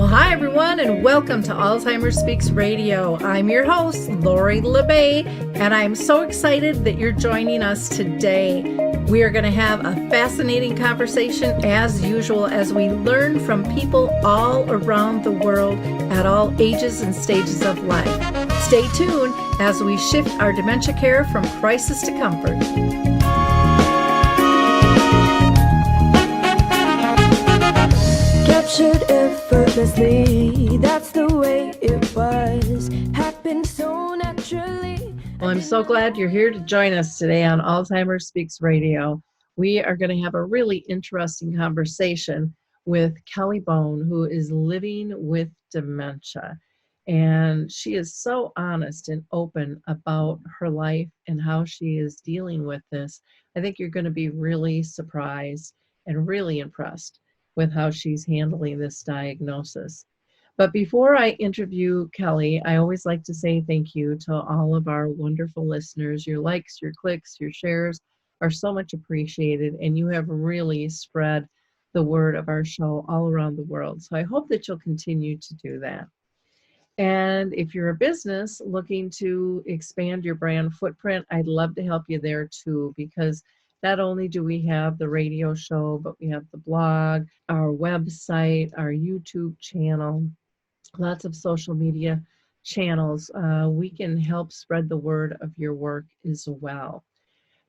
Well, hi everyone, and welcome to Alzheimer Speaks Radio. I'm your host, Lori La Bey, and I'm so excited that you're joining us today. We are going to have a fascinating conversation as usual as we learn from people all around the world at all ages and stages of life. Stay tuned as we shift our dementia care from crisis to comfort. Captured effortlessly, that's the way it was, happened so naturally. Well, I'm so glad you're here to join us today on Alzheimer Speaks Radio. We are going to have a really interesting conversation with KellyBailk, who is living with dementia. And she is so honest and open about her life and how she is dealing with this. I think you're going to be really surprised and really impressed with how she's handling this diagnosis. But before I interview Kelly, I always like to say thank you to all of our wonderful listeners. Your likes, your clicks, your shares are so much appreciated, and you have really spread the word of our show all around the world. So I hope that you'll continue to do that. And if you're a business looking to expand your brand footprint, I'd love to help you there too, because not only do we have the radio show, but we have the blog, our website, our YouTube channel, lots of social media channels. We can help spread the word of your work as well.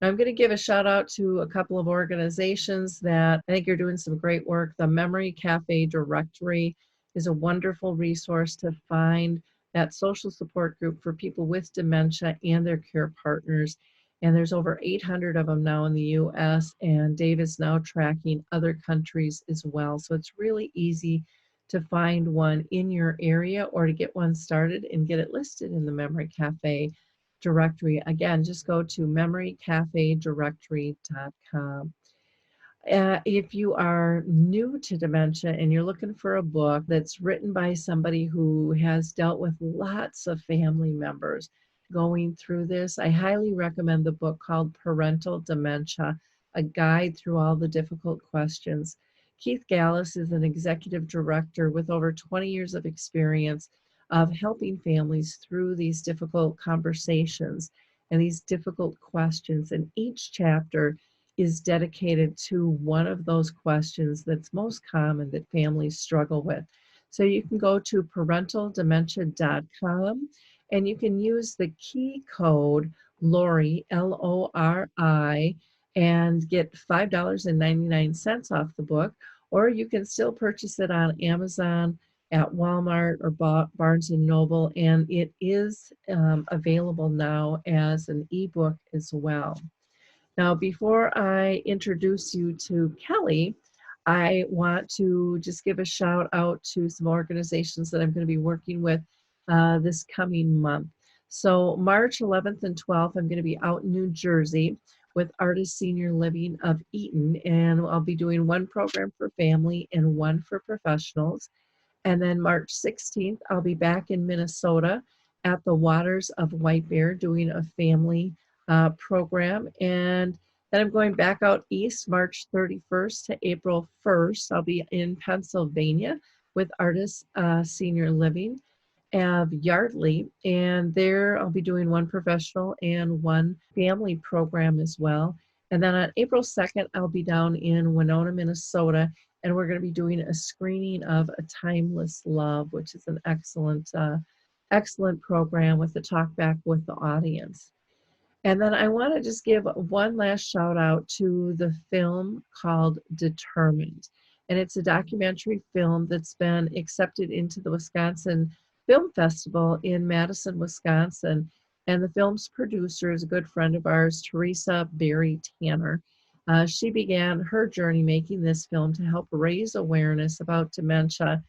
Now, I'm going to give a shout out to a couple of organizations that I think are doing some great work. The Memory Cafe Directory is a wonderful resource to find that social support group for people with dementia and their care partners. And there's over 800 of them now in the US, and Dave is now tracking other countries as well. So it's really easy to find one in your area or to get one started and get it listed in the Memory Cafe directory. Again, just go to memorycafedirectory.com. If you are new to dementia and you're looking for a book that's written by somebody who has dealt with lots of family members going through this, I highly recommend the book called Parental Dementia, A Guide Through All the Difficult Questions. Keith Gallus is an executive director with over 20 years of experience of helping families through these difficult conversations and these difficult questions. And each chapter is dedicated to one of those questions that's most common that families struggle with. So you can go to parentaldementia.com and you can use the key code Lori, Lori, and get $5.99 off the book, or you can still purchase it on Amazon, at Walmart, or Barnes & Noble, and it is available now as an ebook as well. Now, before I introduce you to Kelly, I want to just give a shout out to some organizations that I'm going to be working with this coming month. So March 11th and 12th, I'm going to be out in New Jersey with Artist Senior Living of Eaton, and I'll be doing one program for family and one for professionals. And then March 16th, I'll be back in Minnesota at the Waters of White Bear doing a family program. And then I'm going back out east March 31st to April 1st. I'll be in Pennsylvania with Artist Senior Living of Yardley. And there I'll be doing one professional and one family program as well. And then on April 2nd, I'll be down in Winona, Minnesota, and we're going to be doing a screening of A Timeless Love, which is an excellent program with the talk back with the audience. And then I want to just give one last shout out to the film called Determined. And it's a documentary film that's been accepted into the Wisconsin Film Festival in Madison, Wisconsin. And the film's producer is a good friend of ours, Teresa Berry Tanner. She began her journey making this film to help raise awareness about dementia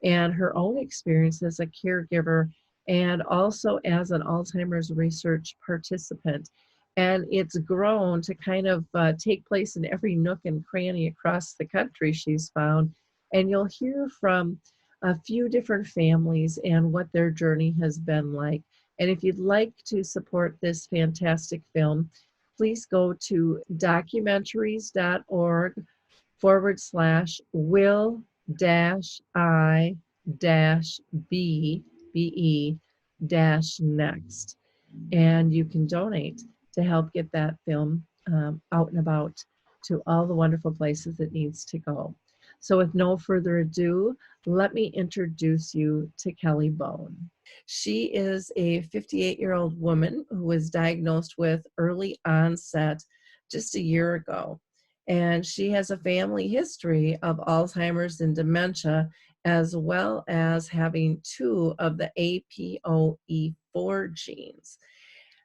and her own experience as a caregiver and also as an Alzheimer's research participant. And it's grown to kind of take place in every nook and cranny across the country she's found. And you'll hear from a few different families and what their journey has been like. And if you'd like to support this fantastic film, please go to documentaries.org/will-I dash B, BE dash next. And you can donate to help get that film out and about to all the wonderful places it needs to go. So with no further ado, let me introduce you to Kelly Bone. She is a 58-year-old woman who was diagnosed with early onset just a year ago. And she has a family history of Alzheimer's and dementia, as well as having two of the APOE4 genes.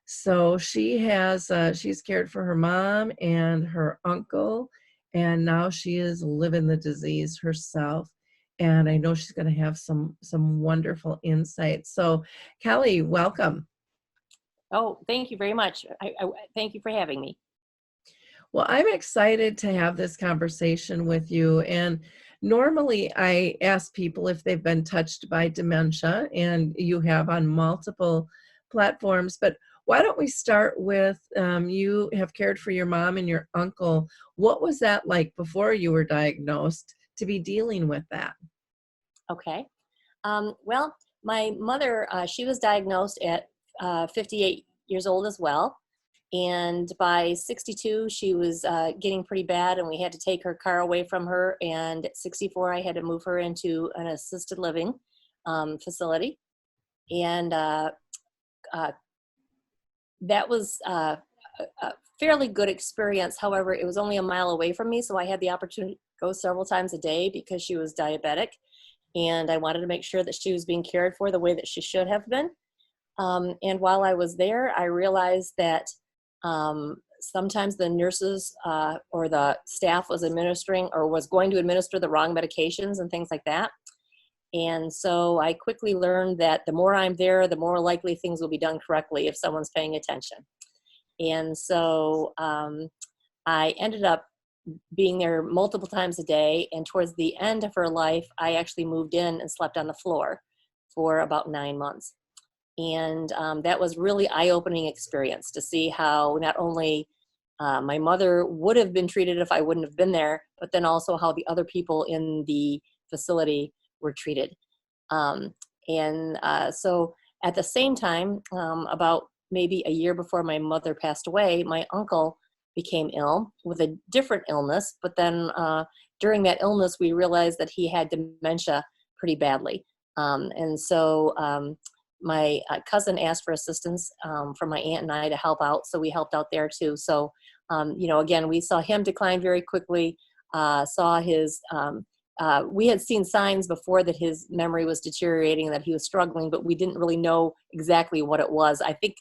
So she's cared for her mom and her uncle, and now she is living the disease herself. And I know she's going to have some wonderful insights. So, Kelly, welcome. Oh, thank you very much. I thank you for having me. Well, I'm excited to have this conversation with you. And normally I ask people if they've been touched by dementia, and you have on multiple platforms. But why don't we start with you have cared for your mom and your uncle. What was that like before you were diagnosed to be dealing with that? Okay. Well, my mother, she was diagnosed at 58 years old as well. And by 62, she was getting pretty bad, and we had to take her car away from her. And at 64, I had to move her into an assisted living facility. And that was a fairly good experience. However, it was only a mile away from me, so I had the opportunity to go several times a day because she was diabetic. And I wanted to make sure that she was being cared for the way that she should have been. And while I was there, I realized that sometimes the nurses or the staff was administering or was going to administer the wrong medications and things like that. And so I quickly learned that the more I'm there, the more likely things will be done correctly if someone's paying attention. And so I ended up being there multiple times a day. And towards the end of her life, I actually moved in and slept on the floor for about 9 months. And that was really eye-opening experience to see how not only my mother would have been treated if I wouldn't have been there, but then also how the other people in the facility were treated. So at the same time, about maybe a year before my mother passed away, my uncle became ill with a different illness. But then during that illness, we realized that he had dementia pretty badly. My cousin asked for assistance from my aunt and I to help out, so we helped out there too. So, again, we saw him decline very quickly, we had seen signs before that his memory was deteriorating, that he was struggling, but we didn't really know exactly what it was. I think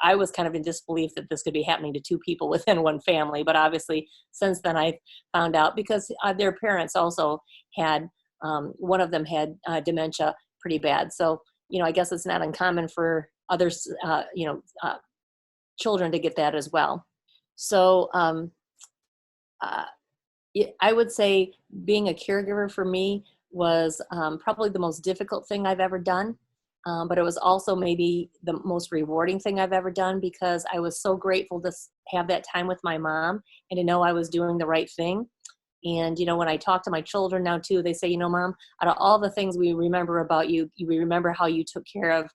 I was kind of in disbelief that this could be happening to two people within one family, but obviously since then I found out because their parents also had, one of them had dementia pretty bad. So, I guess it's not uncommon for others, children to get that as well. So I would say being a caregiver for me was probably the most difficult thing I've ever done. But it was also maybe the most rewarding thing I've ever done because I was so grateful to have that time with my mom and to know I was doing the right thing. And, when I talk to my children now too, they say, Mom, out of all the things we remember about you, we remember how you took care of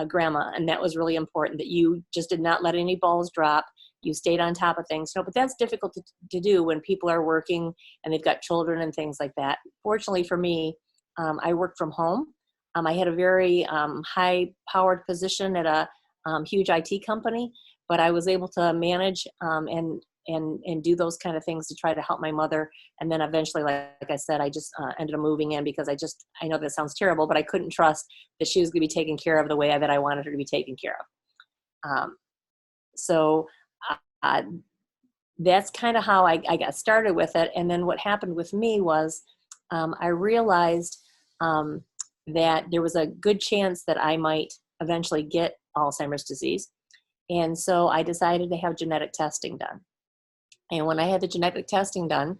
grandma. And that was really important, that you just did not let any balls drop. You stayed on top of things. But that's difficult to do when people are working and they've got children and things like that. Fortunately for me, I worked from home. I had a very high-powered position at a huge IT company, but I was able to manage and do those kind of things to try to help my mother. And then eventually, like I said, I just ended up moving in because I know that sounds terrible, but I couldn't trust that she was going to be taken care of the way that I wanted her to be taken care of. That's kind of how I got started with it. And then what happened with me was I realized that there was a good chance that I might eventually get Alzheimer's disease. And so I decided to have genetic testing done. And when I had the genetic testing done,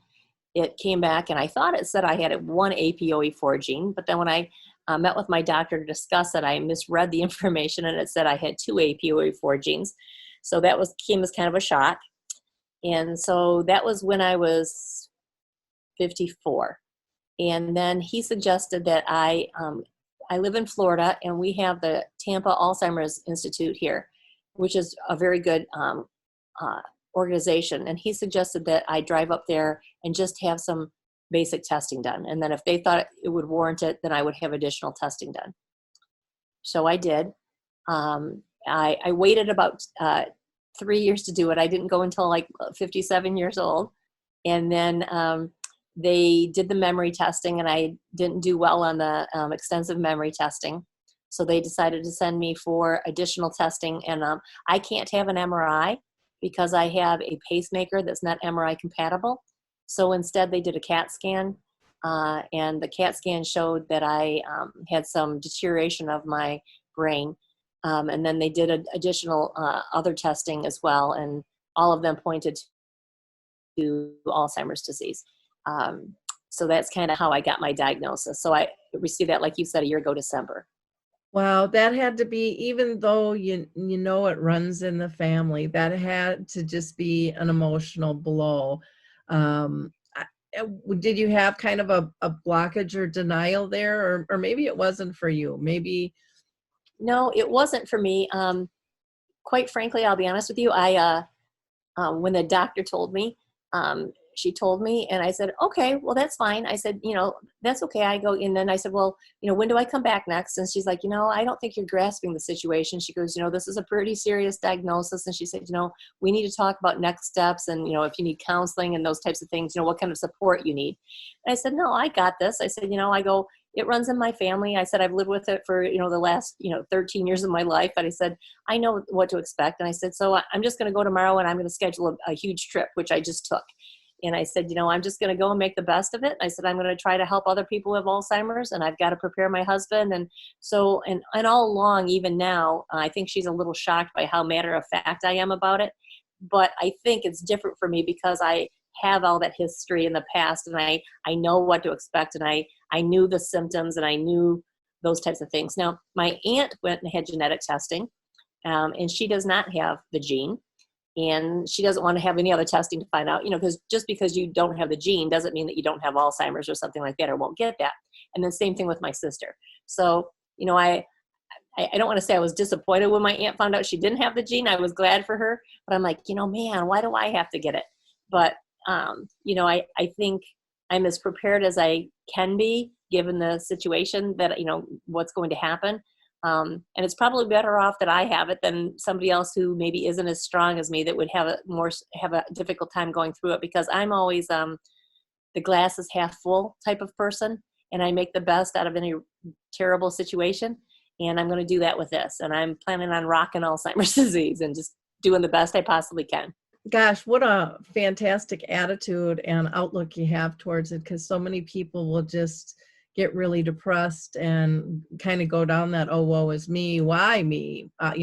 it came back and I thought it said I had one APOE4 gene, but then when I met with my doctor to discuss it, I misread the information and it said I had two APOE4 genes. So that came as kind of a shock. And so that was when I was 54. And then he suggested that I live in Florida, and we have the Tampa Alzheimer's Institute here, which is a very good organization. And he suggested that I drive up there and just have some basic testing done. And then if they thought it would warrant it, then I would have additional testing done. So I did. I waited about 3 years to do it. I didn't go until like 57 years old. And then they did the memory testing, and I didn't do well on the extensive memory testing. So they decided to send me for additional testing. And I can't have an MRI because I have a pacemaker that's not MRI compatible. So instead they did a CAT scan, and the CAT scan showed that I had some deterioration of my brain. And then they did additional other testing as well, and all of them pointed to Alzheimer's disease. So that's kind of how I got my diagnosis. So I received that, like you said, a year ago, December. Wow, that had to be, even though you know it runs in the family, that had to just be an emotional blow. Did you have kind of a blockage or denial there, or maybe it wasn't for you? Maybe. No, it wasn't for me. Quite frankly, I'll be honest with you. When the doctor told me, she told me, and I said, okay, well, that's fine. I said, that's okay. I go, and then I said, well, when do I come back next? And she's like, I don't think you're grasping the situation. She goes, this is a pretty serious diagnosis. And she said, we need to talk about next steps. And, if you need counseling and those types of things, what kind of support you need. And I said, no, I got this. I said, I go, it runs in my family. I said, I've lived with it for, the last, 13 years of my life. And I said, I know what to expect. And I said, so I'm just going to go tomorrow, and I'm going to schedule a huge trip, which I just took. And I said, I'm just going to go and make the best of it. I said, I'm going to try to help other people with Alzheimer's, and I've got to prepare my husband. And so, and all along, even now, I think she's a little shocked by how matter of fact I am about it. But I think it's different for me because I have all that history in the past, and I know what to expect, and I knew the symptoms, and I knew those types of things. Now, my aunt went and had genetic testing, and she does not have the gene. And she doesn't want to have any other testing to find out, because just because you don't have the gene doesn't mean that you don't have Alzheimer's or something like that, or won't get that. And then same thing with my sister. So, I don't want to say I was disappointed when my aunt found out she didn't have the gene. I was glad for her, but I'm like, man, why do I have to get it? But, I think I'm as prepared as I can be given the situation that, what's going to happen. And it's probably better off that I have it than somebody else who maybe isn't as strong as me that would have a difficult time going through it, because I'm always the glass is half full type of person, and I make the best out of any terrible situation. And I'm going to do that with this. And I'm planning on rocking Alzheimer's disease and just doing the best I possibly can. Gosh, what a fantastic attitude and outlook you have towards it, because so many people will just get really depressed and kind of go down that, oh, woe is me, why me, out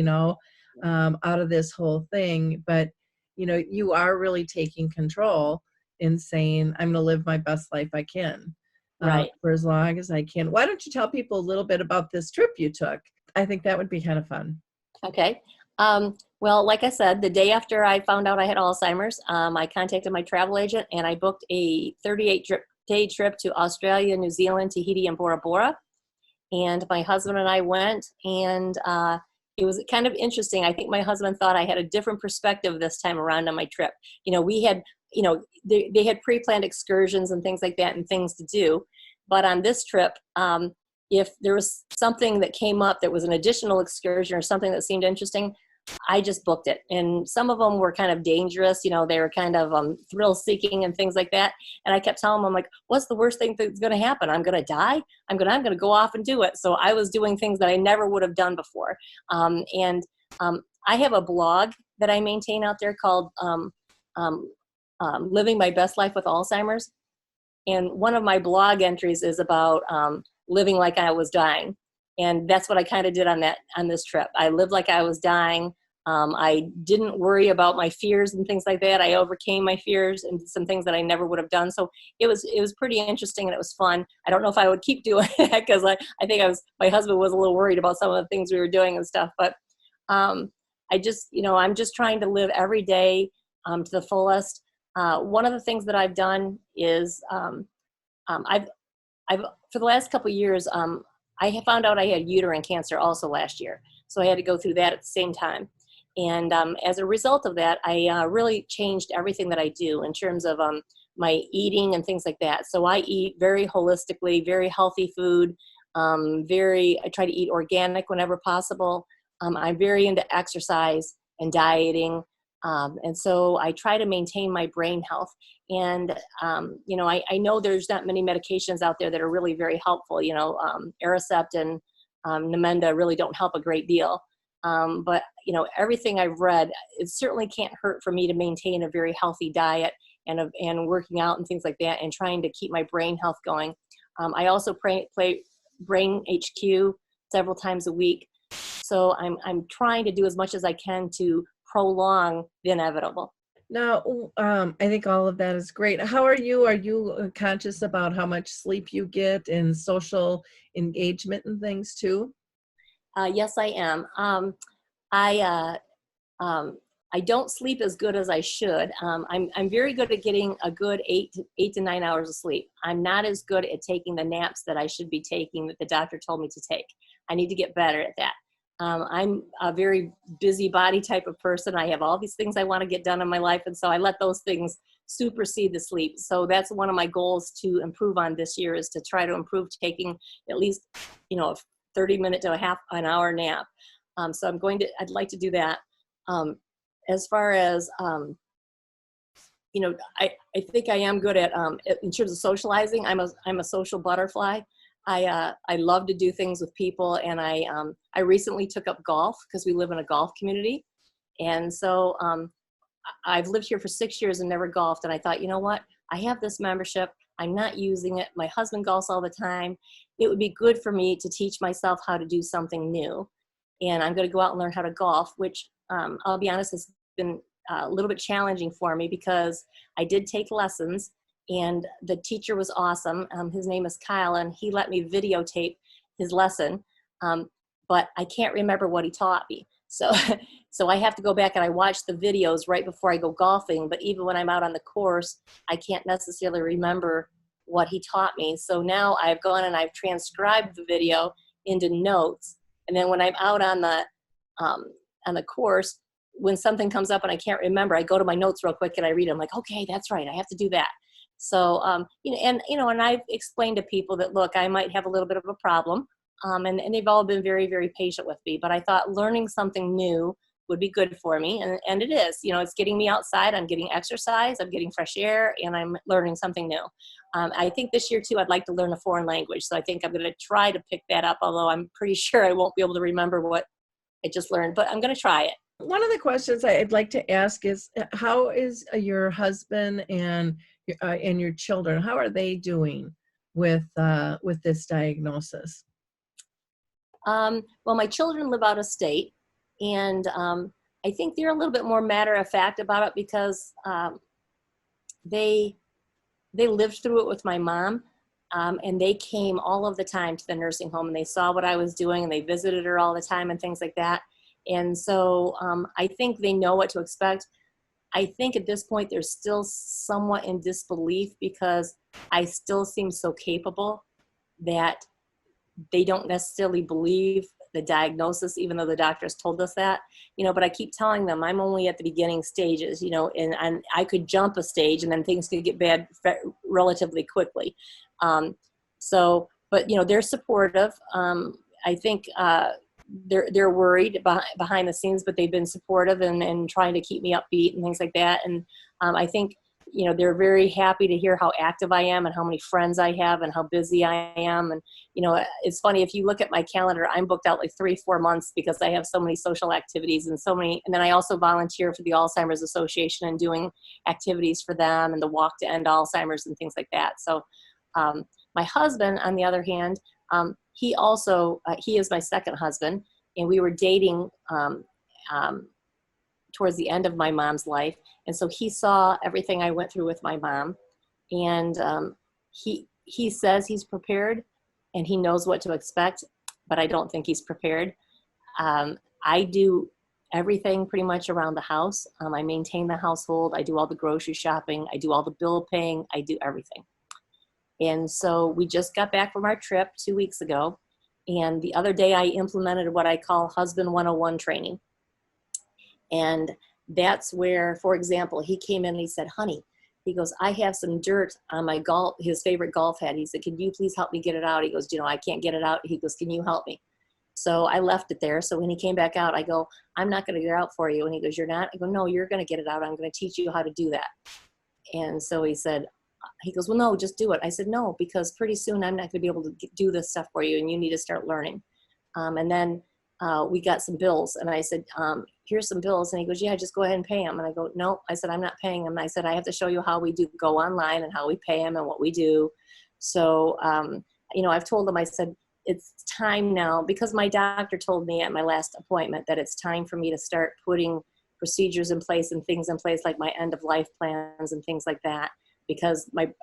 of this whole thing. But, you are really taking control in saying, I'm going to live my best life I can, right, for as long as I can. Why don't you tell people a little bit about this trip you took? I think that would be kind of fun. Okay. Well, like I said, the day after I found out I had Alzheimer's, I contacted my travel agent, and I booked a 38-day trip to Australia, New Zealand, Tahiti, and Bora Bora. And my husband and I went, and it was kind of interesting. I think my husband thought I had a different perspective this time around on my trip. We had, they had pre-planned excursions and things like that and things to do. But on this trip, if there was something that came up that was an additional excursion or something that seemed interesting, I just booked it. And some of them were kind of dangerous. They were kind of thrill seeking and things like that. And I kept telling them, I'm like, what's the worst thing that's going to happen? I'm going to die. I'm going to go off and do it. So I was doing things that I never would have done before. And I have a blog that I maintain out there called Living My Best Life with Alzheimer's. And one of my blog entries is about living like I was dying. And that's what I kind of did on this trip. I lived like I was dying. I didn't worry about my fears and things like that. I overcame my fears and some things that I never would have done. So it was pretty interesting, and it was fun. I don't know if I would keep doing it, because I think my husband was a little worried about some of the things we were doing and stuff. But I just, I'm just trying to live every day to the fullest. One of the things that I've done is for the last couple of years, I have found out I had uterine cancer also last year. So I had to go through that at the same time. And as a result of that, I really changed everything that I do in terms of my eating and things like that. So I eat very holistically, very healthy food. I try to eat organic whenever possible. I'm very into exercise and dieting. And so I try to maintain my brain health. And, I know there's not many medications out there that are really very helpful. Aricept and Namenda really don't help a great deal. But, everything I've read, it certainly can't hurt for me to maintain a very healthy diet and working out and things like that and trying to keep my brain health going. I also play Brain HQ several times a week. So I'm trying to do as much as I can to prolong the inevitable. Now, I think all of that is great. How are you? Are you conscious about how much sleep you get and social engagement and things too? Yes, I am. I don't sleep as good as I should. I'm very good at getting a good 8 to 9 hours of sleep. I'm not as good at taking the naps that I should be taking that the doctor told me to take. I need to get better at that. I'm a very busybody type of person. I have all these things I want to get done in my life, and so I let those things supersede the sleep. So that's one of my goals to improve on this year, is to try to improve taking at least, a 30-minute to an hour nap. So I'd like to do that. As far as, I think I am good at, in terms of socializing. I'm a social butterfly. I love to do things with people, and I recently took up golf because we live in a golf community. And so I've lived here for 6 years and never golfed. And I thought, you know what? I have this membership. I'm not using it. My husband golfs all the time. It would be good for me to teach myself how to do something new. And I'm going to go out and learn how to golf, which I'll be honest, has been a little bit challenging for me because I did take lessons. And the teacher was awesome. His name is Kyle, and he let me videotape his lesson. But I can't remember what he taught me. So I have to go back and I watch the videos right before I go golfing. But even when I'm out on the course, I can't necessarily remember what he taught me. So now I've gone and I've transcribed the video into notes. And then when I'm out on the course, when something comes up and I can't remember, I go to my notes real quick and I read them. I'm like, okay, that's right. I have to do that. So, and I've explained to people that, look, I might have a little bit of a problem. And they've all been very, very patient with me. But I thought learning something new would be good for me. And it is. It's getting me outside. I'm getting exercise. I'm getting fresh air. And I'm learning something new. I think this year, too, I'd like to learn a foreign language. So I think I'm going to try to pick that up, although I'm pretty sure I won't be able to remember what I just learned. But I'm going to try it. One of the questions I'd like to ask is, how is your husband and your children, how are they doing with this diagnosis? Well, my children live out of state, and I think they're a little bit more matter of fact about it because they lived through it with my mom, and they came all of the time to the nursing home, and they saw what I was doing, and they visited her all the time and things like that. And so I think they know what to expect. I think at this point they're still somewhat in disbelief because I still seem so capable that they don't necessarily believe the diagnosis, even though the doctors told us that, but I keep telling them I'm only at the beginning stages, and I could jump a stage and then things could get bad relatively quickly. But they're supportive. I think they're worried behind the scenes, but they've been supportive and trying to keep me upbeat and things like that. And I think, they're very happy to hear how active I am and how many friends I have and how busy I am. And, it's funny, if you look at my calendar, I'm booked out like 3-4 months because I have so many social activities and then I also volunteer for the Alzheimer's Association and doing activities for them and the Walk to End Alzheimer's and things like that. So my husband, on the other hand, he is my second husband, and we were dating towards the end of my mom's life. And so he saw everything I went through with my mom, and he says he's prepared and he knows what to expect, but I don't think he's prepared. I do everything pretty much around the house. I maintain the household. I do all the grocery shopping. I do all the bill paying. I do everything. And so we just got back from our trip 2 weeks ago. And the other day I implemented what I call Husband 101 training. And that's where, for example, he came in and he said, honey, he goes, I have some dirt on my his favorite golf hat. He said, can you please help me get it out? He goes, I can't get it out. He goes, can you help me? So I left it there. So when he came back out, I go, I'm not going to get it out for you. And he goes, you're not? I go, no, you're going to get it out. I'm going to teach you how to do that. And so he goes, well, no, just do it. I said, no, because pretty soon I'm not going to be able to do this stuff for you, and you need to start learning. And then we got some bills, and I said, here's some bills. And he goes, yeah, just go ahead and pay them. And I go, no. I said, I'm not paying them. I said, I have to show you how we do go online and how we pay them and what we do. So, I've told him, I said, it's time now, because my doctor told me at my last appointment that it's time for me to start putting procedures in place and things in place, like my end of life plans and things like that, because my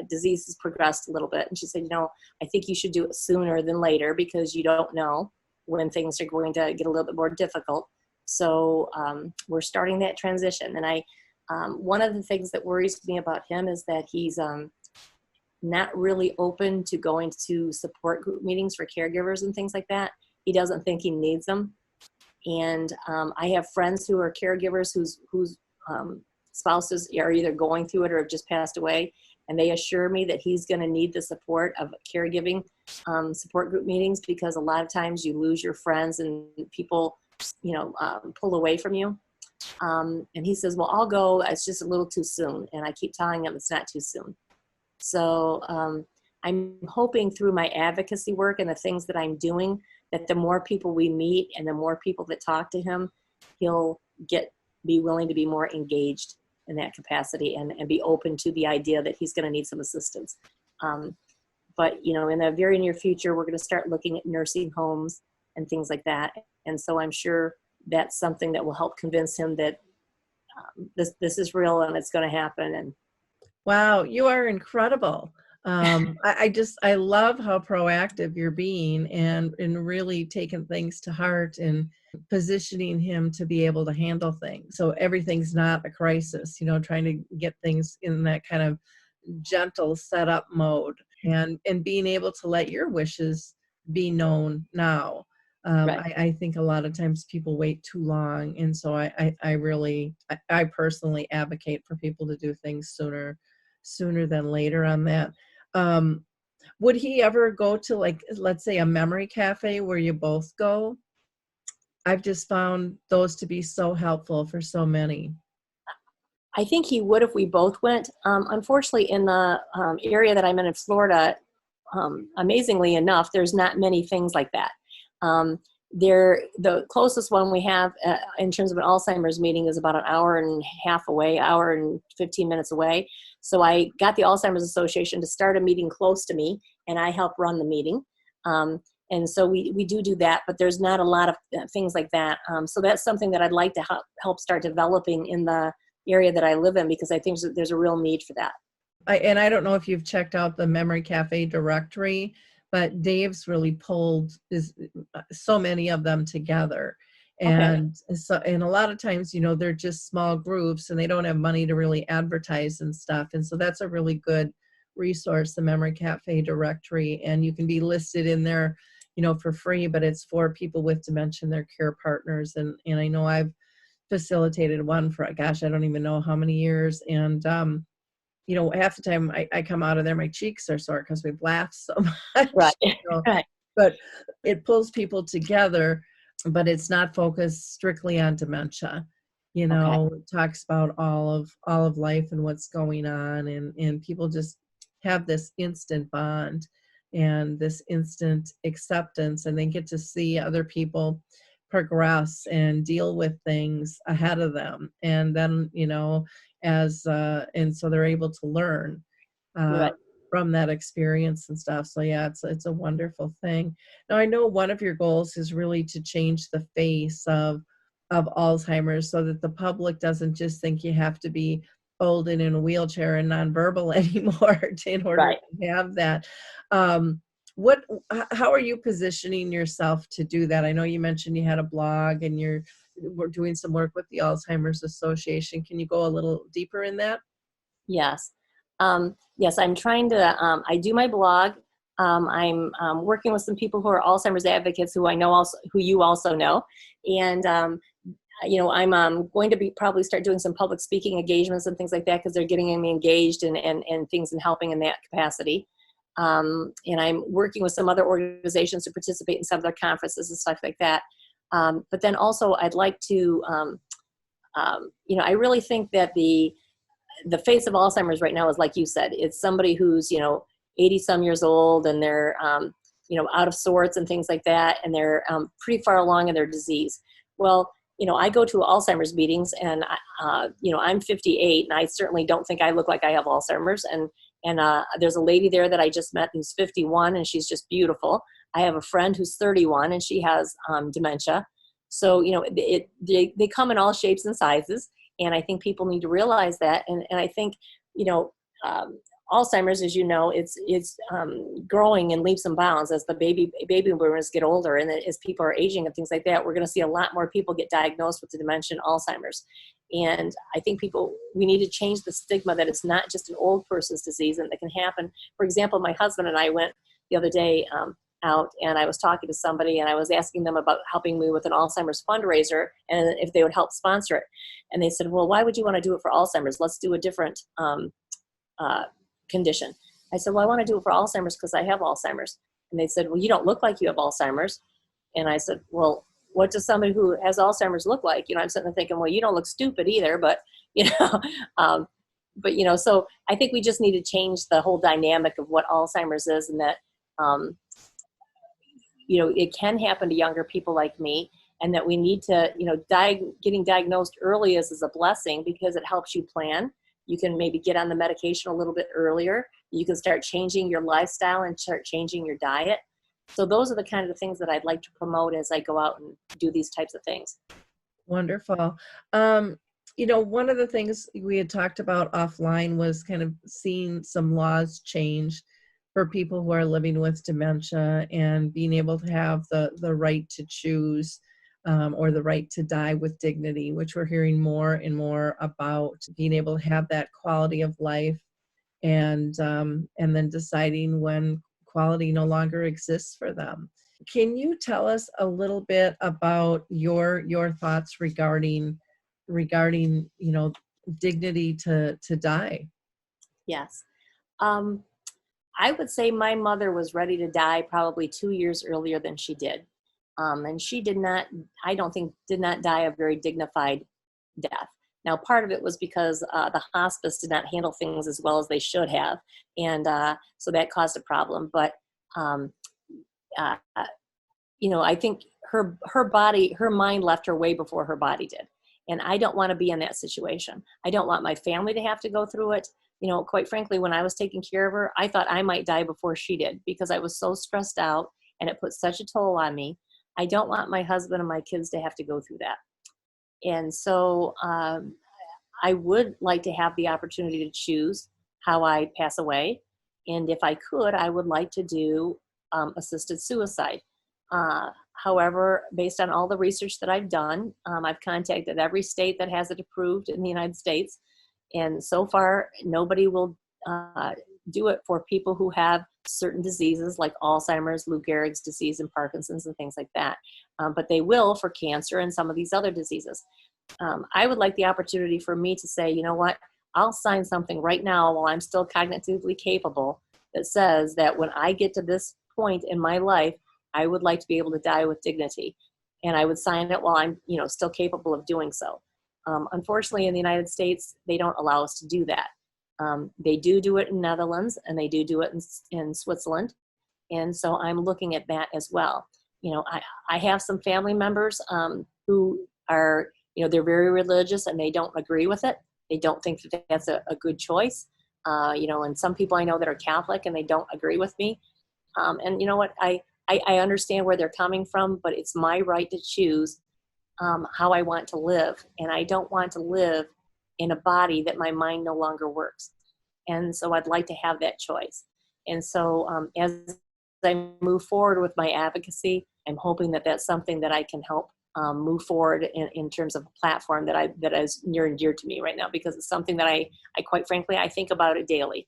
disease has progressed a little bit. And she said, I think you should do it sooner than later, because you don't know when things are going to get a little bit more difficult. So we're starting that transition. And one of the things that worries me about him is that he's not really open to going to support group meetings for caregivers and things like that. He doesn't think he needs them. And I have friends who are caregivers whose spouses are either going through it or have just passed away. And they assure me that he's going to need the support of caregiving support group meetings, because a lot of times you lose your friends and people, pull away from you. And he says, well, I'll go. It's just a little too soon. And I keep telling him it's not too soon. So I'm hoping through my advocacy work and the things that I'm doing, that the more people we meet and the more people that talk to him, he'll be willing to be more engaged in that capacity and be open to the idea that he's going to need some assistance. But, in the very near future, we're going to start looking at nursing homes and things like that. And so I'm sure that's something that will help convince him that this is real and it's going to happen. And wow, you are incredible. I love how proactive you're being and really taking things to heart and positioning him to be able to handle things. So everything's not a crisis, trying to get things in that kind of gentle setup mode and being able to let your wishes be known now. Right. I think a lot of times people wait too long. And so I personally advocate for people to do things sooner than later on that. Would he ever go to, like, let's say a memory cafe where you both go? I've just found those to be so helpful for so many. I think he would if we both went. Unfortunately, in the area that I'm in Florida, amazingly enough, there's not many things like that. The closest one we have in terms of an Alzheimer's meeting is about an hour and a half away, hour and 15 minutes away. So I got the Alzheimer's Association to start a meeting close to me, and I help run the meeting. And so we do that, but there's not a lot of things like that. So that's something that I'd like to help start developing in the area that I live in, because I think there's a real need for that. I don't know if you've checked out the Memory Cafe directory, but Dave's really pulled so many of them together. And and a lot of times, they're just small groups and they don't have money to really advertise and stuff. And so that's a really good resource, the Memory Cafe directory. And you can be listed in there, for free, but it's for people with dementia and their care partners. And I know I've facilitated one for, gosh, I don't even know how many years. And, half the time I come out of there, my cheeks are sore because we've laughed so much. Right. Right. But it pulls people together, but it's not focused strictly on dementia. It talks about all of life and what's going on, and people just have this instant bond and this instant acceptance, and they get to see other people progress and deal with things ahead of them. And then, and so they're able to learn Right. from that experience and stuff. So yeah, it's a wonderful thing. Now, I know one of your goals is really to change the face of Alzheimer's, so that the public doesn't just think you have to be old and in a wheelchair and nonverbal anymore in order to have that. How are you positioning yourself to do that? I know you mentioned you had a blog and we're doing some work with the Alzheimer's Association. Can you go a little deeper in that? Yes. Yes, I'm trying to, I do my blog. I'm working with some people who are Alzheimer's advocates who I know also, who you also know. And, I'm going to be probably start doing some public speaking engagements and things like that because they're getting me engaged and things and helping in that capacity. And I'm working with some other organizations to participate in some of their conferences and stuff like that. But then also I'd like to, I really think that the face of Alzheimer's right now is, like you said, it's somebody who's, 80 some years old and they're, out of sorts and things like that. And they're pretty far along in their disease. Well, I go to Alzheimer's meetings and, I'm 58 and I certainly don't think I look like I have Alzheimer's. And there's a lady there that I just met who's 51 and she's just beautiful. I have a friend who's 31 and she has dementia. So, they come in all shapes and sizes. And I think people need to realize that. And I think, Alzheimer's, as you know, it's growing in leaps and bounds as the baby boomers get older and as people are aging and things like that. We're going to see a lot more people get diagnosed with the dementia and Alzheimer's. And I think we need to change the stigma that it's not just an old person's disease and that can happen. For example, my husband and I went the other day out and I was talking to somebody and I was asking them about helping me with an Alzheimer's fundraiser and if they would help sponsor it. And they said, well, why would you want to do it for Alzheimer's? Let's do a different condition. I said, well, I want to do it for Alzheimer's because I have Alzheimer's. And they said, well, you don't look like you have Alzheimer's. And I said, well, what does somebody who has Alzheimer's look like? I'm sitting there thinking, well, you don't look stupid either, but, so I think we just need to change the whole dynamic of what Alzheimer's is and that, it can happen to younger people like me and that we need to, getting diagnosed early is a blessing because it helps you plan. You can maybe get on the medication a little bit earlier. You can start changing your lifestyle and start changing your diet. So those are the kind of things that I'd like to promote as I go out and do these types of things. Wonderful. One of the things we had talked about offline was kind of seeing some laws change for people who are living with dementia and being able to have the right to choose or the right to die with dignity, which we're hearing more and more about, being able to have that quality of life and then deciding when quality no longer exists for them. Can you tell us a little bit about your thoughts regarding dignity to die? Yes. I would say my mother was ready to die probably 2 years earlier than she did. And she did not die a very dignified death. Now, part of it was because the hospice did not handle things as well as they should have. And so that caused a problem. But, I think her mind left her way before her body did. And I don't want to be in that situation. I don't want my family to have to go through it. Quite frankly, when I was taking care of her, I thought I might die before she did because I was so stressed out and it put such a toll on me. I don't want my husband and my kids to have to go through that. And so I would like to have the opportunity to choose how I pass away. And if I could, I would like to do assisted suicide. However, based on all the research that I've done, I've contacted every state that has it approved in the United States. And so far, nobody will do it for people who have certain diseases like Alzheimer's, Lou Gehrig's disease, and Parkinson's and things like that. But they will for cancer and some of these other diseases. I would like the opportunity for me to say, you know what, I'll sign something right now while I'm still cognitively capable that says that when I get to this point in my life, I would like to be able to die with dignity. And I would sign it while I'm, still capable of doing so. Unfortunately, in the United States, they don't allow us to do that. They do it in Netherlands and they do it in Switzerland. And so I'm looking at that as well. I have some family members who are, they're very religious and they don't agree with it. They don't think that that's a good choice. And some people I know that are Catholic and they don't agree with me. And you know what, I understand where they're coming from, but it's my right to choose how I want to live. And I don't want to live in a body that my mind no longer works. And so I'd like to have that choice. And so as I move forward with my advocacy, I'm hoping that that's something that I can help move forward in terms of a platform that is near and dear to me right now, because it's something that I quite frankly, I think about it daily.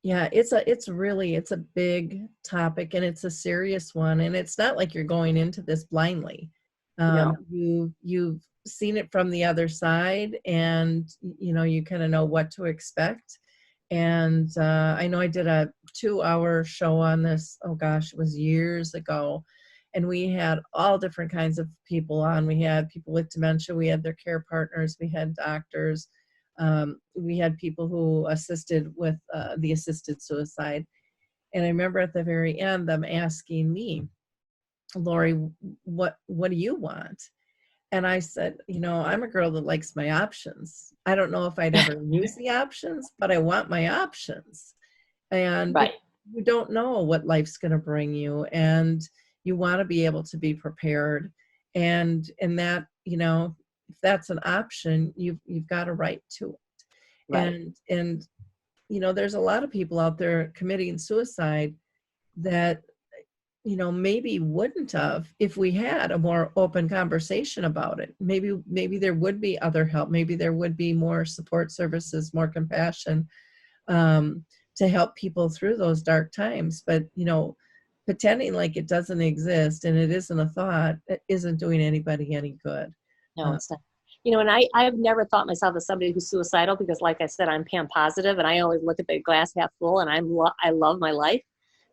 Yeah, it's a big topic, and it's a serious one, and it's not like you're going into this blindly. No. You've seen it from the other side, and you kind of know what to expect. And I know I did a 2-hour show on this. Oh gosh, it was years ago, and we had all different kinds of people on. We had people with dementia, we had their care partners, we had doctors, we had people who assisted with the assisted suicide. And I remember at the very end them asking me, Lori, what do you want? And I said, I'm a girl that likes my options. I don't know if I'd ever use the options, but I want my options. And Right. you don't know what life's going to bring you, and you want to be able to be prepared. And that, if that's an option, you've got a right to it. Right. And there's a lot of people out there committing suicide that maybe wouldn't have if we had a more open conversation about it. Maybe there would be other help. Maybe there would be more support services, more compassion, to help people through those dark times. But pretending like it doesn't exist and it isn't a thought, it isn't doing anybody any good. No, it's not. And I have never thought myself as somebody who's suicidal, because like I said, I'm PAM positive, and I always look at the glass half full, and I love my life.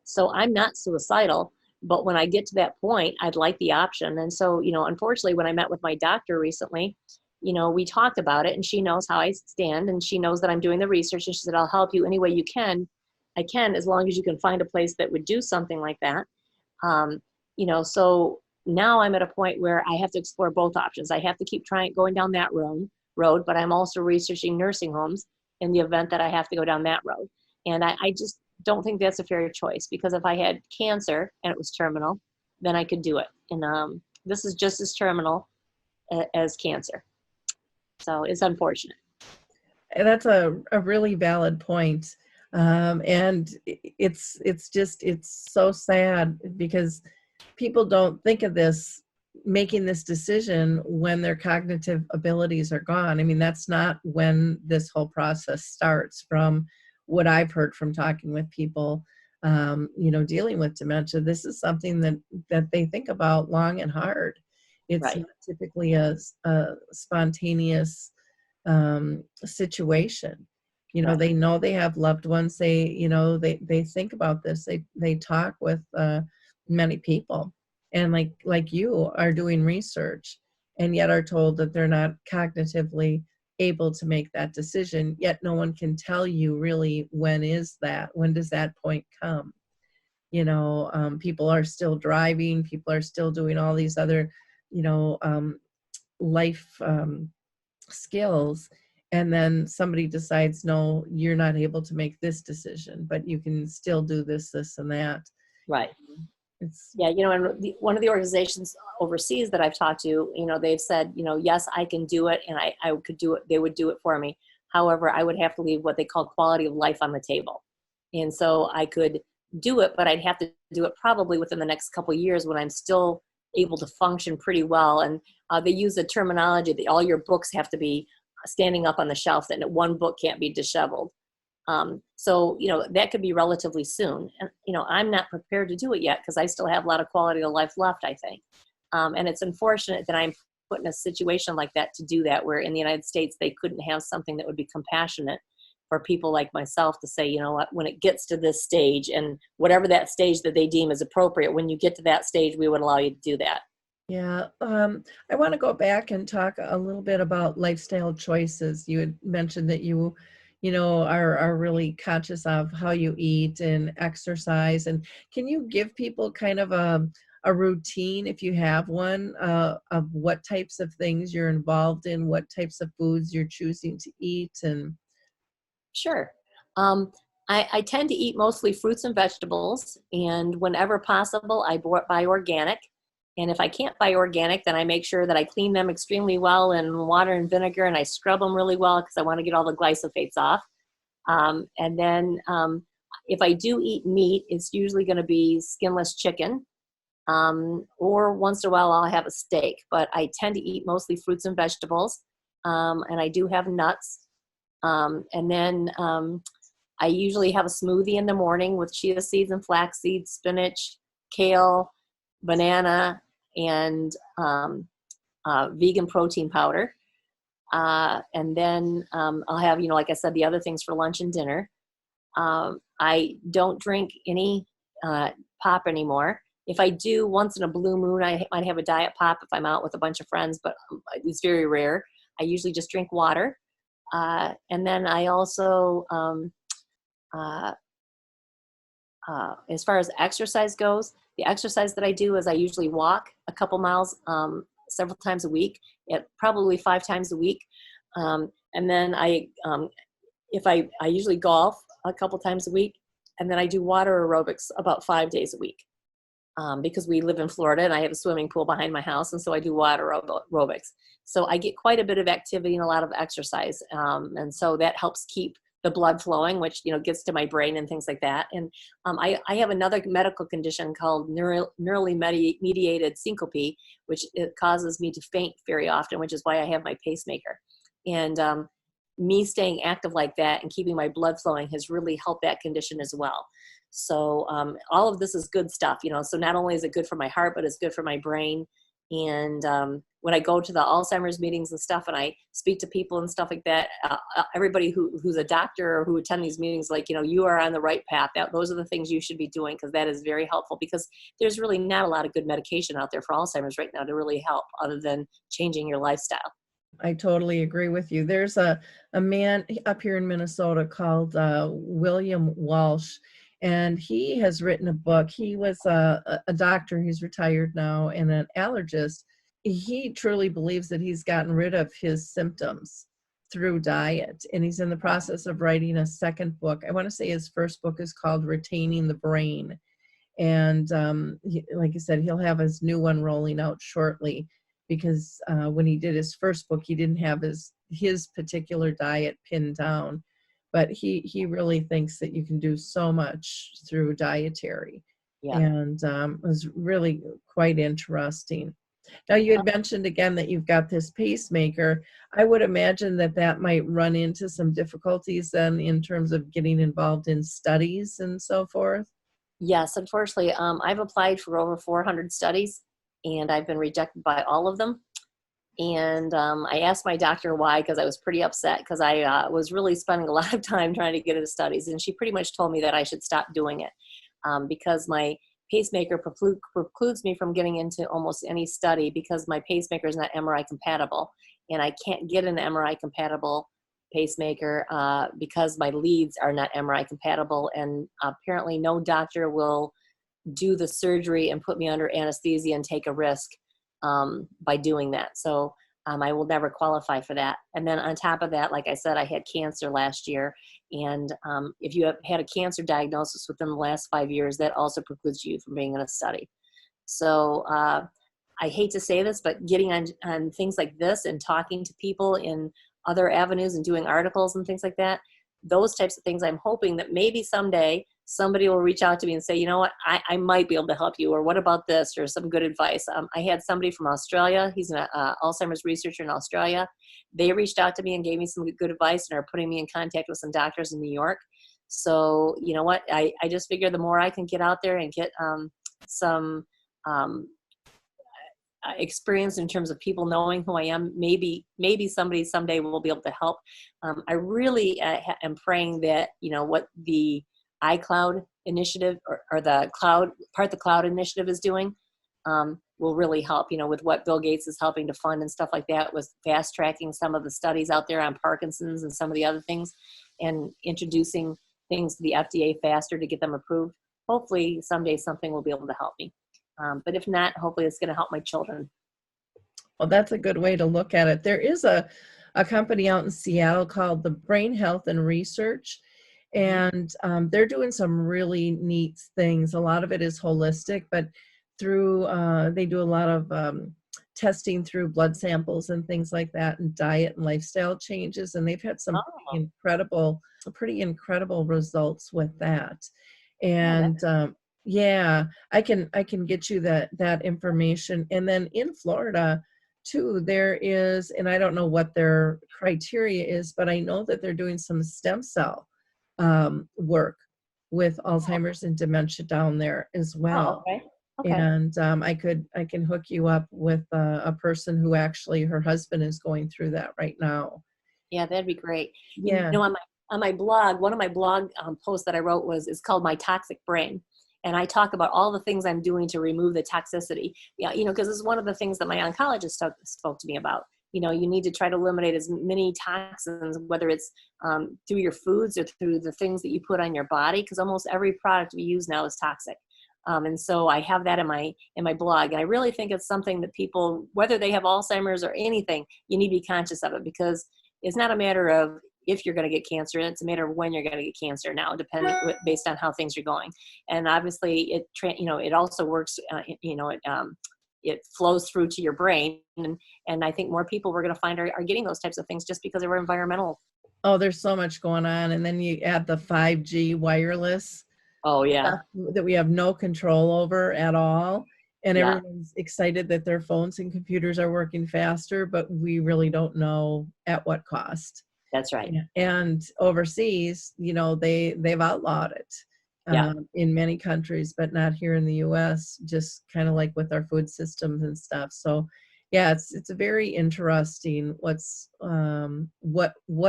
So I'm not suicidal, but when I get to that point, I'd like the option. And so, unfortunately, when I met with my doctor recently, we talked about it, and she knows how I stand, and she knows that I'm doing the research, and she said, I'll help you any way you can. I can, as long as you can find a place that would do something like that. So now I'm at a point where I have to explore both options. I have to keep going down that road, but I'm also researching nursing homes in the event that I have to go down that road. And I just don't think that's a fair choice, because if I had cancer and it was terminal, then I could do it. And this is just as terminal as cancer. So it's unfortunate. And that's a really valid point. And it's so sad, because people don't think of making this decision when their cognitive abilities are gone. I mean, that's not when this whole process starts, from what I've heard from talking with people, dealing with dementia. This is something that they think about long and hard. It's Right. not typically a spontaneous situation. Right. They know they have loved ones. They think about this. They talk with many people, and like you are doing research, and yet are told that they're not cognitively able to make that decision. Yet no one can tell you really when does that point come. People are still driving. People are still doing all these other life skills, and then somebody decides, no, you're not able to make this decision, but you can still do this and that. Right. It's Yeah, and one of the organizations overseas that I've talked to, they've said, yes, I can do it, and I could do it. They would do it for me. However, I would have to leave what they call quality of life on the table. And so I could do it, but I'd have to do it probably within the next couple of years when I'm still able to function pretty well. And they use the terminology that all your books have to be standing up on the shelf, and that one book can't be disheveled. So, that could be relatively soon. And, I'm not prepared to do it yet, because I still have a lot of quality of life left, I think. And it's unfortunate that I'm put in a situation like that to do that, where in the United States, they couldn't have something that would be compassionate for people like myself to say, what, when it gets to this stage, and whatever that stage that they deem is appropriate, when you get to that stage, we would allow you to do that. Yeah. I want to go back and talk a little bit about lifestyle choices. You had mentioned that you are really conscious of how you eat and exercise. And can you give people kind of a routine, if you have one, of what types of things you're involved in, what types of foods you're choosing to eat? And Sure. I tend to eat mostly fruits and vegetables, and whenever possible, I buy organic. And if I can't buy organic, then I make sure that I clean them extremely well in water and vinegar, and I scrub them really well, because I want to get all the glyphosates off. And then if I do eat meat, it's usually going to be skinless chicken. Or once in a while I'll have a steak, but I tend to eat mostly fruits and vegetables. And I do have nuts. And then I usually have a smoothie in the morning with chia seeds and flax seeds, spinach, kale, banana, and vegan protein powder. And then I'll have, like I said, the other things for lunch and dinner. I don't drink any pop anymore. If I do, once in a blue moon, I might have a diet pop if I'm out with a bunch of friends, but it's very rare. I usually just drink water. And then I also, as far as exercise goes, the exercise that I do is I usually walk a couple miles several times a week, probably 5 times a week. And then I usually golf a couple times a week, and then I do water aerobics about 5 days a week. Because we live in Florida and I have a swimming pool behind my house, and so I do water aerobics. So I get quite a bit of activity and a lot of exercise, and so that helps keep the blood flowing, which gets to my brain and things like that. And I have another medical condition called neurally mediated syncope, which it causes me to faint very often, which is why I have my pacemaker. And me staying active like that and keeping my blood flowing has really helped that condition as well. So all of this is good stuff, so not only is it good for my heart, but it's good for my brain. And when I go to the Alzheimer's meetings and stuff, and I speak to people and stuff like that, everybody who's a doctor or who attend these meetings, you are on the right path. Those are the things you should be doing, because that is very helpful, because there's really not a lot of good medication out there for Alzheimer's right now to really help, other than changing your lifestyle. I totally agree with you. There's a man up here in Minnesota called William Walsh, and he has written a book. He was a doctor. He's retired now, and an allergist. He truly believes that he's gotten rid of his symptoms through diet, and he's in the process of writing a second book. I want to say his first book is called Retaining the Brain. And like I said, he'll have his new one rolling out shortly, because when he did his first book, he didn't have his particular diet pinned down. But he really thinks that you can do so much through dietary. Yeah. And it was really quite interesting. Now, you had mentioned again that you've got this pacemaker. I would imagine that might run into some difficulties then in terms of getting involved in studies and so forth. Yes, unfortunately, I've applied for over 400 studies, and I've been rejected by all of them. And I asked my doctor why, because I was pretty upset, because I was really spending a lot of time trying to get into studies. And she pretty much told me that I should stop doing it because my pacemaker precludes me from getting into almost any study, because my pacemaker is not MRI compatible. And I can't get an MRI compatible pacemaker because my leads are not MRI compatible. And apparently no doctor will do the surgery and put me under anesthesia and take a risk by doing that. So I will never qualify for that. And then on top of that, like I said, I had cancer last year. And if you have had a cancer diagnosis within the last 5 years, that also precludes you from being in a study. So I hate to say this, but getting on things like this and talking to people in other avenues and doing articles and things like that, those types of things, I'm hoping that maybe someday somebody will reach out to me and say, you know what, I might be able to help you, or what about this, or some good advice. I had somebody from Australia. He's an Alzheimer's researcher in Australia. They reached out to me and gave me some good advice and are putting me in contact with some doctors in New York. So, you know what, I just figure the more I can get out there and get some experience in terms of people knowing who I am, maybe somebody someday will be able to help. I really am praying that, what the iCloud initiative or the cloud initiative is doing will really help, with what Bill Gates is helping to fund and stuff like that, with fast tracking some of the studies out there on Parkinson's and some of the other things, and introducing things to the FDA faster to get them approved. Hopefully someday something will be able to help me. But if not, hopefully it's going to help my children. Well, that's a good way to look at it. There is a company out in Seattle called the Brain Health and Research, and they're doing some really neat things. A lot of it is holistic, but through they do a lot of testing through blood samples and things like that, and diet and lifestyle changes, and they've had some pretty incredible results with that. And Yeah, I can get you that information. And then in Florida too, there is, and I don't know what their criteria is, but I know that they're doing some stem cell work with Alzheimer's and dementia down there as Oh, well. okay. Okay. And I can hook you up with a person who actually her husband is going through that right now. Yeah, that'd be great. Yeah. On my blog, one of my blog posts that I wrote is called "My Toxic Brain," and I talk about all the things I'm doing to remove the toxicity. Yeah, because this is one of the things that my oncologist spoke to me about. You need to try to eliminate as many toxins, whether it's through your foods or through the things that you put on your body, because almost every product we use now is toxic. And so I have that in my blog, and I really think it's something that people, whether they have Alzheimer's or anything, you need to be conscious of it, because it's not a matter of if you're going to get cancer, it's a matter of when you're going to get cancer now, depending based on how things are going. And obviously it also works, it flows through to your brain. And I think more people we're going to find are getting those types of things just because of our environmental. Oh, there's so much going on. And then you add the 5G wireless Oh yeah. stuff that we have no control over at all. And Yeah, everyone's excited that their phones and computers are working faster, but we really don't know at what cost. that's right. Yeah. And overseas, they've outlawed it Yeah. in many countries, but not here in the U.S. Just kind of like with our food systems and stuff. So, yeah, it's a very interesting what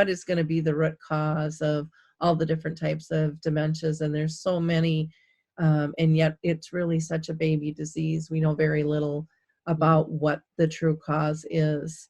is going to be the root cause of all the different types of dementias, and there's so many, and yet it's really such a baby disease. We know very little about what the true cause is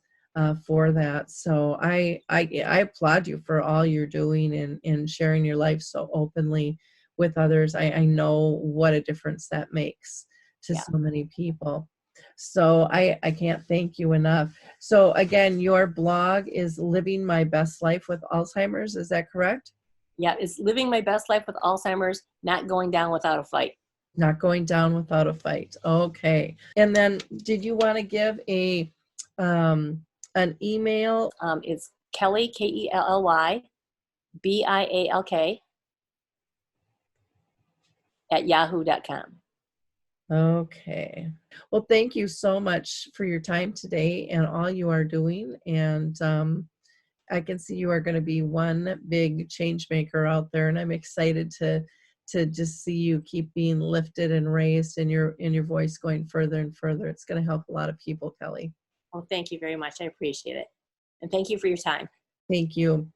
for that. So I applaud you for all you're doing and sharing your life so openly with others. I know what a difference that makes to Yeah. so many people. So I can't thank you enough. So again, your blog is Living My Best Life with Alzheimer's. Is that correct? Yeah. It's living my best life with Alzheimer's, not going down without a fight. Not going down without a fight. Okay. And then did you want to give an email? It's Kelly, KellyBailk at yahoo.com. Okay. Well, thank you so much for your time today and all you are doing. And I can see you are going to be one big change maker out there, and I'm excited to just see you keep being lifted and raised, and your voice going further and further. It's going to help a lot of people, Kelly. Well, thank you very much. I appreciate it. And thank you for your time. Thank you.